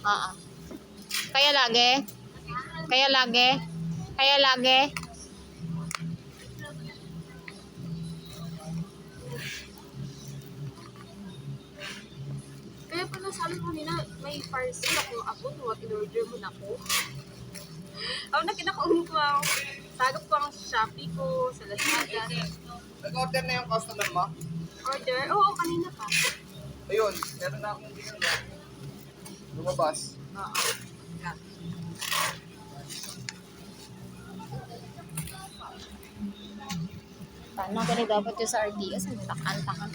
Oo. Kaya lagi? Kaya lagi? Kaya lagi? Kaya pala sabi ko nila, may parcel ako abot, what in-order mo na ko. Ako na kinakaun ko ako. Sagap ko ang Shopee ko, sa Lazada. Nag-order na yung customer mo? Order? Oo, kanina pa. Ayun, meron na akong tingin mo. Lumabas. Oo. Paano gani dapat yung sa RDS? Ang takan-takan.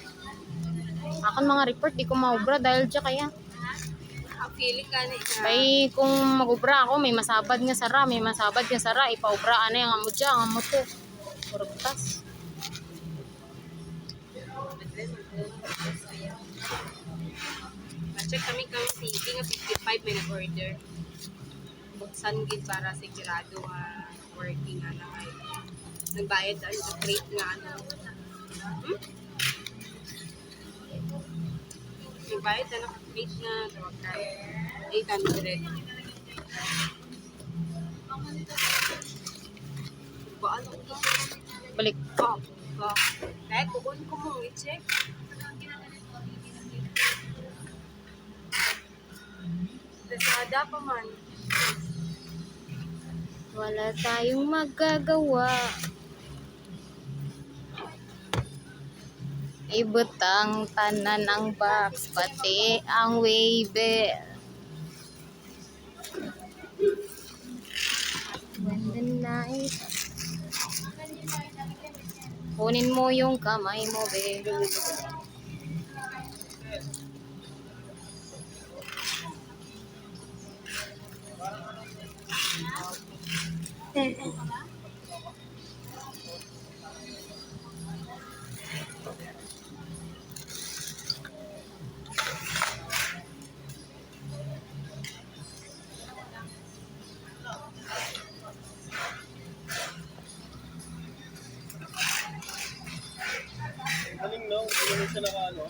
Akan mga report, di ko maubra dahil dyan kaya. Ang feeling ka na ika. Bay, kung magubra ako, may masabad nga sara, may masabad nga sara, ipaubra, ano yung amo dyan, ang amo to. Purugtas. Ma-check kami kang TV nga 55 may nag-order. Buksan gid para sigurado nga working nga na kayo. Nagbayad dahil sa crate nga ano. Nagbayad na naka-crate na tawag ka. 800. Ba ano ka? Balik. Oh, ba. Kahit kung ko mo i-check. Lazada pa man. Wala tayong magagawa. Ibutang tanan ang box, pati ang waiver. When the night. Kunin mo yung kamay mo, baby. Galing no? Galing siya naka ano?